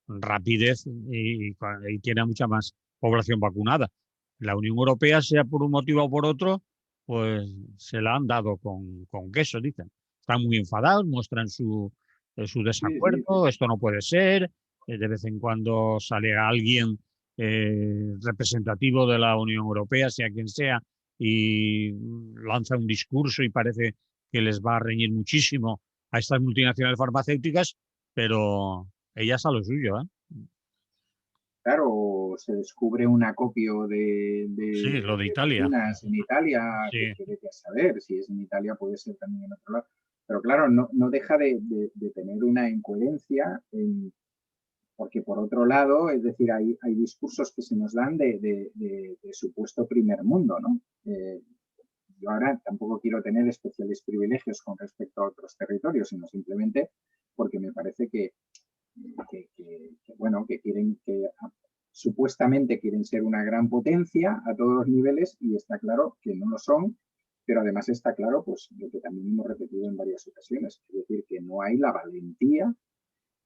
rapidez y tiene mucha más población vacunada. La Unión Europea, sea por un motivo o por otro, pues se la han dado con queso, dicen. Están muy enfadados, muestran su desacuerdo, esto no puede ser. De vez en cuando sale alguien representativo de la Unión Europea, sea quien sea, y lanza un discurso y parece que les va a reñir muchísimo a estas multinacionales farmacéuticas, pero ellas a lo suyo, ¿eh? Claro, se descubre un acopio Sí, lo de Italia. vacunas en Italia, Sí. que vete a saber, si es en Italia puede ser también en otro lado. Pero claro, no deja de tener una incoherencia, porque por otro lado, es decir, hay discursos que se nos dan de supuesto primer mundo, ¿no? Yo ahora tampoco quiero tener especiales privilegios con respecto a otros territorios, sino simplemente porque me parece bueno, que supuestamente quieren ser una gran potencia a todos los niveles, y está claro que no lo son, pero además está claro, pues lo que también hemos repetido en varias ocasiones, es decir, que no hay la valentía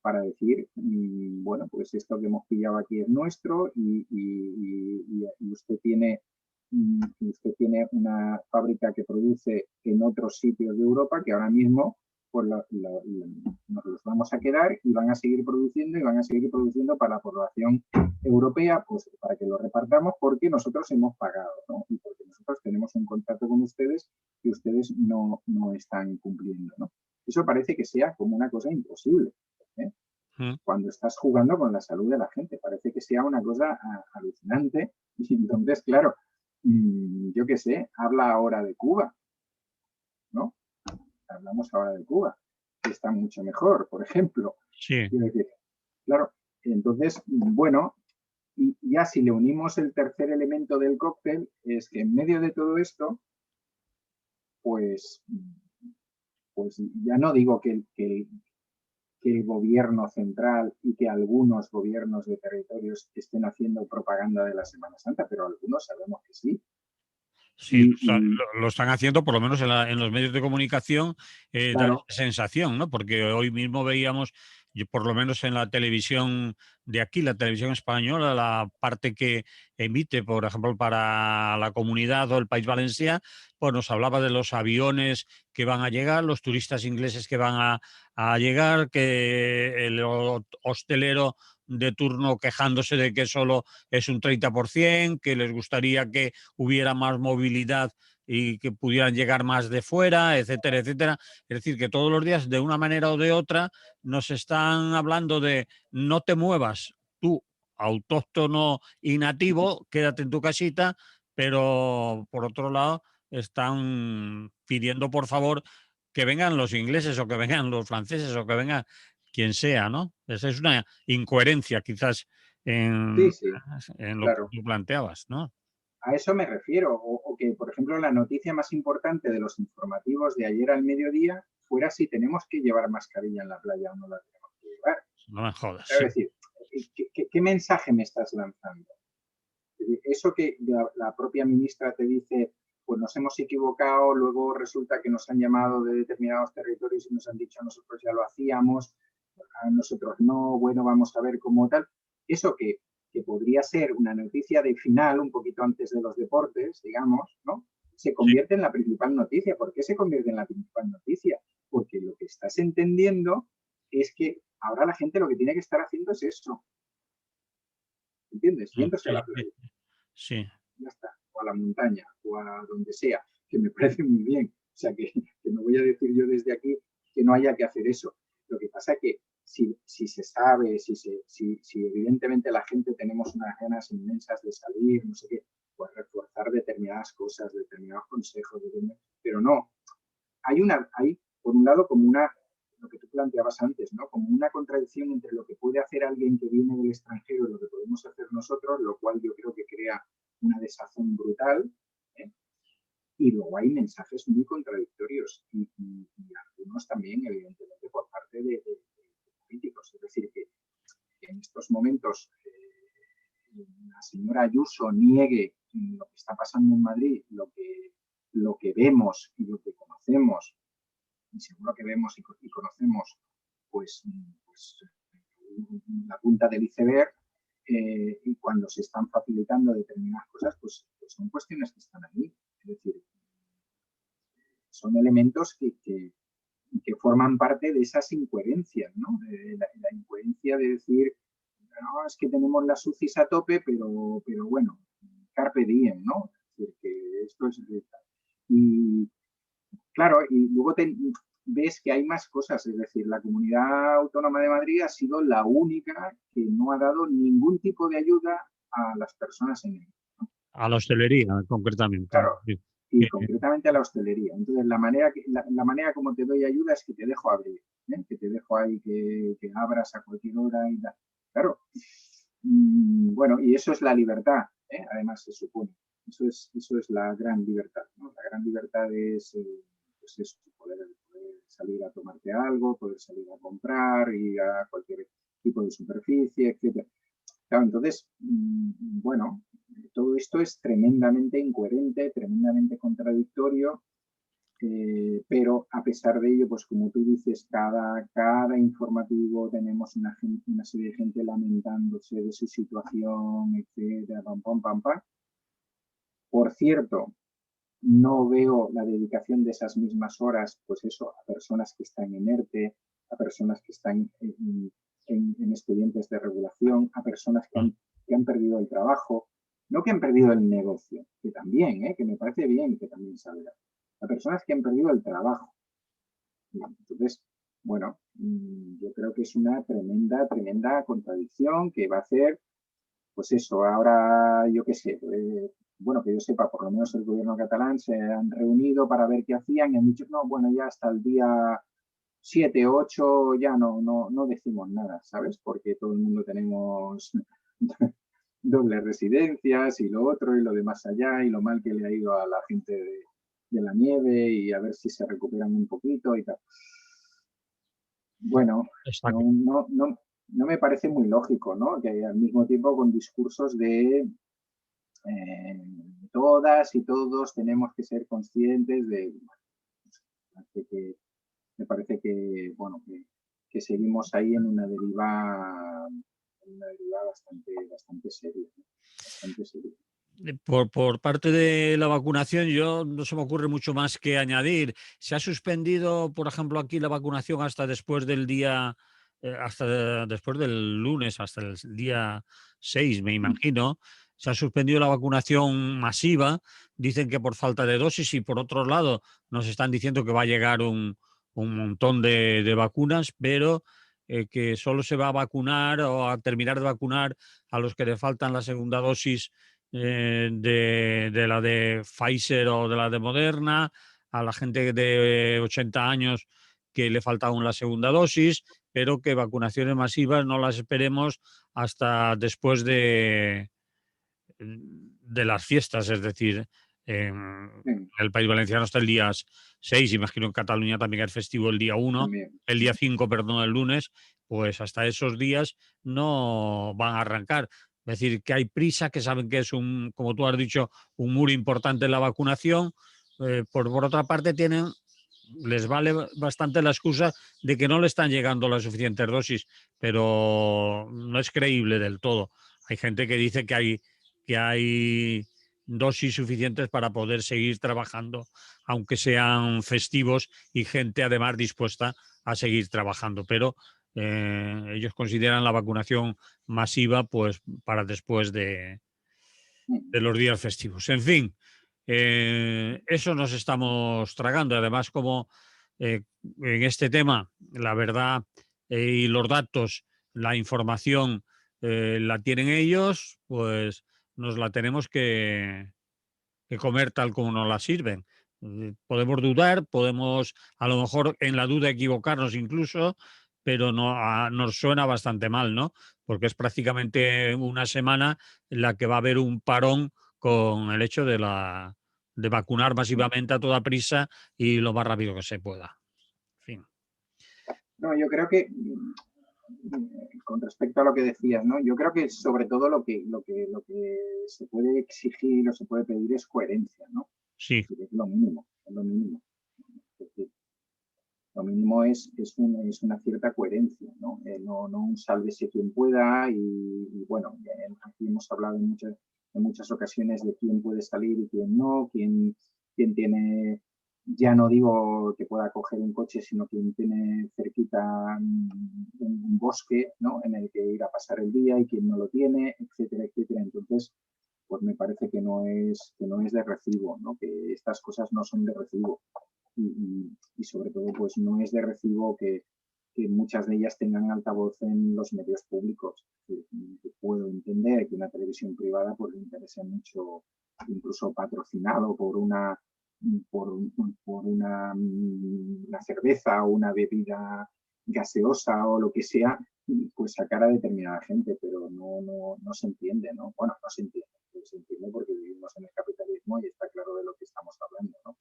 para decir, bueno, pues esto que hemos pillado aquí es nuestro, y usted tiene una fábrica que produce en otros sitios de Europa que ahora mismo pues nos los vamos a quedar, y van a seguir produciendo para la población europea, pues para que lo repartamos, porque nosotros hemos pagado, ¿no? Y porque nosotros tenemos un contrato con ustedes que ustedes no están cumpliendo, ¿no? Eso parece que sea como una cosa imposible, ¿eh? Cuando estás jugando con la salud de la gente, parece que sea una cosa alucinante. Y entonces, claro, yo qué sé, habla ahora de Cuba, ¿no? Hablamos ahora de Cuba, que está mucho mejor, por ejemplo. Sí. Quiero decir, claro, entonces, bueno, y ya si le unimos el tercer elemento del cóctel, es que en medio de todo esto, pues ya no digo que el gobierno central y que algunos gobiernos de territorios estén haciendo propaganda de la Semana Santa, pero algunos sabemos que sí. Sí, lo están haciendo, por lo menos en los medios de comunicación, da Claro, esa sensación, ¿no? Porque hoy mismo veíamos, por lo menos en la televisión de aquí, la televisión española, la parte que emite, por ejemplo, para la Comunidad o el País Valencià, pues nos hablaba de los aviones que van a llegar, los turistas ingleses que van a llegar, que el hostelero de turno quejándose de que solo es un 30%, que les gustaría que hubiera más movilidad y que pudieran llegar más de fuera, etcétera, etcétera. Es decir, que todos los días, de una manera o de otra, nos están hablando de no te muevas, tú, autóctono y nativo, quédate en tu casita, pero por otro lado están pidiendo, por favor, que vengan los ingleses o que vengan los franceses o que venga quien sea, ¿no? Esa es una incoherencia quizás sí, en, sí, en lo que claro. tú planteabas, ¿no? A eso me refiero, o que, por ejemplo, la noticia más importante de los informativos de ayer al mediodía fuera si tenemos que llevar mascarilla en la playa o no la tenemos que llevar. No me jodas, Es sí. decir, ¿qué mensaje me estás lanzando? Eso que la propia ministra te dice, pues nos hemos equivocado, luego resulta que nos han llamado de determinados territorios y nos han dicho nosotros ya lo hacíamos, a nosotros no, bueno, vamos a ver cómo tal. Eso que podría ser una noticia de final, un poquito antes de los deportes, digamos, ¿no? Se Sí. convierte en la principal noticia. ¿Por qué se convierte en la principal noticia? Porque lo que estás entendiendo es que ahora la gente lo que tiene que estar haciendo es eso, ¿entiendes? Yéndose a Sí, la playa, sí, ya está, o a la montaña, o a donde sea, que me parece muy bien. O sea, que no voy a decir yo desde aquí que no haya que hacer eso. Lo que pasa es que si se sabe, si evidentemente la gente tenemos unas ganas inmensas de salir, no sé qué, pues reforzar determinadas cosas, determinados consejos, pero no. Hay, por un lado, como lo que tú planteabas antes, ¿no? Como una contradicción entre lo que puede hacer alguien que viene del extranjero y lo que podemos hacer nosotros, lo cual yo creo que crea una desazón brutal, ¿eh? Y luego hay mensajes muy contradictorios y algunos también, evidentemente, por parte de políticos. Es decir, que en estos momentos la señora Ayuso niegue lo que está pasando en Madrid, lo que vemos y lo que conocemos, y seguro que vemos y conocemos, pues la punta del iceberg, y cuando se están facilitando determinadas cosas, pues son cuestiones que están ahí. Es decir, son elementos que forman parte de esas incoherencias, ¿no? De la incoherencia de decir, no, es que tenemos las UCIs a tope, pero bueno, carpe diem, ¿no? Es decir, que esto es... Y claro, y luego ves que hay más cosas, es decir, la Comunidad Autónoma de Madrid ha sido la única que no ha dado ningún tipo de ayuda a las personas en ello. a la hostelería concretamente. Claro, Sí. y concretamente a la hostelería. Entonces, la manera como te doy ayuda es que te dejo abrir, que te dejo ahí que abras a cualquier hora y tal. Claro, bueno, y eso es la libertad, además se supone. Eso es la gran libertad, ¿no? La gran libertad es pues eso, poder salir a tomarte algo, poder salir a comprar, ir a cualquier tipo de superficie, etcétera. Claro, entonces, bueno, todo esto es tremendamente incoherente, tremendamente contradictorio, pero a pesar de ello, pues como tú dices, cada informativo tenemos una serie de gente lamentándose de su situación, etcétera, pam, pam, pam, pam. Por cierto, no veo la dedicación de esas mismas horas, pues eso, a personas que están en ERTE, a personas que están en expedientes de regulación, a personas que han perdido el trabajo, no que han perdido el negocio, que también, que me parece bien que también salga, a personas que han perdido el trabajo. Entonces, bueno, yo creo que es una tremenda contradicción que va a hacer, pues eso, ahora yo qué sé, bueno, que yo sepa, por lo menos el gobierno catalán se han reunido para ver qué hacían y han dicho, no, bueno, ya hasta el día 7, 8 ya no decimos nada, ¿sabes? Porque todo el mundo tenemos dobles residencias y lo otro y lo de más allá y lo mal que le ha ido a la gente de la nieve y a ver si se recuperan un poquito y tal. Bueno, no me parece muy lógico, ¿no? Que al mismo tiempo con discursos de todas y todos tenemos que ser conscientes de que me parece que, bueno, que seguimos ahí en una deriva bastante seria, ¿no? Bastante seria. Por parte de la vacunación, yo no se me ocurre mucho más que añadir. Se ha suspendido, por ejemplo, aquí la vacunación hasta después del día, hasta después del lunes, hasta el día 6, me imagino. Se ha suspendido la vacunación masiva. Dicen que por falta de dosis y por otro lado nos están diciendo que va a llegar un montón de vacunas, pero que solo se va a vacunar o a terminar de vacunar a los que le faltan la segunda dosis de la de Pfizer o de la de Moderna, a la gente de 80 años que le falta aún la segunda dosis, pero que vacunaciones masivas no las esperemos hasta después de las fiestas, es decir, en el País Valenciano hasta el día 6, imagino en Cataluña también es festivo el día 1, También. el día 5, perdón, el lunes, pues hasta esos días no van a arrancar. Es decir, que hay prisa, que saben que es como tú has dicho, un muro importante en la vacunación. Por otra parte, les vale bastante la excusa de que no le están llegando las suficientes dosis, pero no es creíble del todo. Hay gente que dice que hay dosis suficientes para poder seguir trabajando, aunque sean festivos, y gente además dispuesta a seguir trabajando. Pero ellos consideran la vacunación masiva pues para después de los días festivos. En fin, eso nos estamos tragando. Además, como en este tema, la verdad y los datos, la información la tienen ellos, pues nos la tenemos que comer tal como nos la sirven. Podemos dudar, podemos a lo mejor en la duda equivocarnos incluso, pero nos suena bastante mal, ¿no? Porque es prácticamente una semana en la que va a haber un parón con el hecho de vacunar masivamente a toda prisa y lo más rápido que se pueda. En fin. No, yo creo que con respecto a lo que decías, ¿no? Yo creo que sobre todo lo que se puede exigir o se puede pedir es coherencia, ¿no? Sí. Es lo mínimo, es lo mínimo. Es decir, lo mínimo es una cierta coherencia, ¿no? No un sálvese quien pueda y bueno, aquí hemos hablado en muchas ocasiones de quién puede salir y quién no, quién tiene, ya no digo que pueda coger un coche, sino quien tiene cerquita un bosque, ¿no? En el que ir a pasar el día y quien no lo tiene, etcétera, etcétera. Entonces, pues me parece que no es de recibo, ¿no? Que estas cosas no son de recibo. Y sobre todo pues no es de recibo que muchas de ellas tengan altavoz en los medios públicos. Puedo entender que una televisión privada pues le interese mucho, incluso patrocinado por una por una cerveza o una bebida gaseosa o lo que sea, pues sacar a determinada gente, pero no se entiende, ¿no? Bueno, no se entiende, se entiende porque vivimos en el capitalismo y está claro de lo que estamos hablando, ¿no?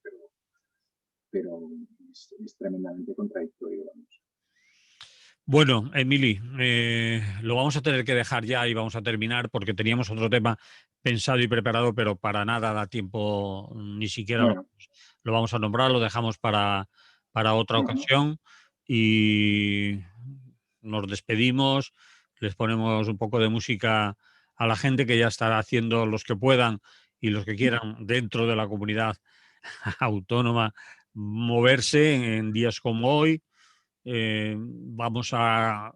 Pero es tremendamente contradictorio, vamos. Bueno, Emily, lo vamos a tener que dejar ya y vamos a terminar porque teníamos otro tema pensado y preparado, pero para nada da tiempo, ni siquiera Bueno, lo vamos a nombrar, lo dejamos para otra bueno, ocasión y nos despedimos, les ponemos un poco de música a la gente que ya estará haciendo los que puedan y los que quieran dentro de la comunidad autónoma moverse en días como hoy. Vamos a,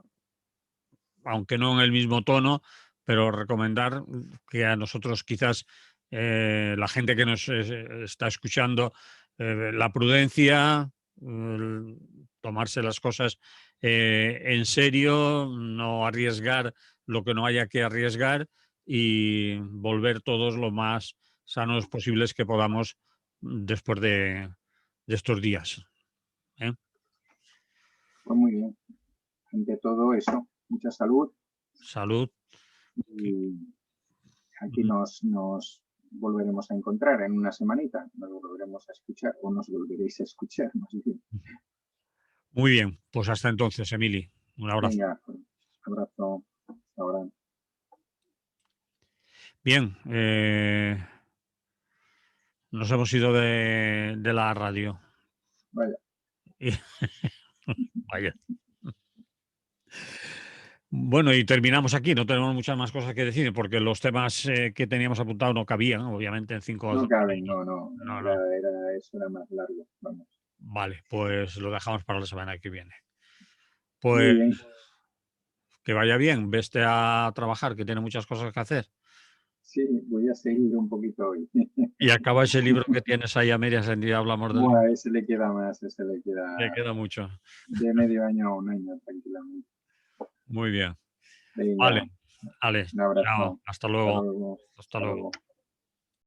aunque no en el mismo tono, pero recomendar que a nosotros quizás la gente que nos está escuchando, la prudencia, tomarse las cosas en serio, no arriesgar lo que no haya que arriesgar y volver todos lo más sanos posibles que podamos después de estos días. ¿Eh? pues muy bien. Ante todo eso, mucha salud Salud. y aquí nos volveremos a encontrar en una semanita, nos volveremos a escuchar o nos volveréis a escuchar, más bien. Muy bien, pues hasta entonces, Emily. Un abrazo. Venga, abrazo, hasta ahora. Bien, nos hemos ido de la radio. Vaya. Vaya. Bueno, y terminamos aquí. No tenemos muchas más cosas que decir porque los temas que teníamos apuntados no cabían, obviamente, en 5 No caben, minutos. No, no. eso era más largo, vamos. Vale, pues lo dejamos para la semana que viene. Muy Pues bien, que vaya bien, veste a trabajar, que tiene muchas cosas que hacer. sí, voy a seguir un poquito hoy. Y acaba ese libro que tienes ahí a medias, en día hablamos del libro. Buah, ese le queda más, ese le Le queda queda mucho. de medio año a un año, tranquilamente. Muy bien. Vale, Venga, vale, un chao, abrazo, hasta hasta luego. luego, Hasta hasta luego. luego.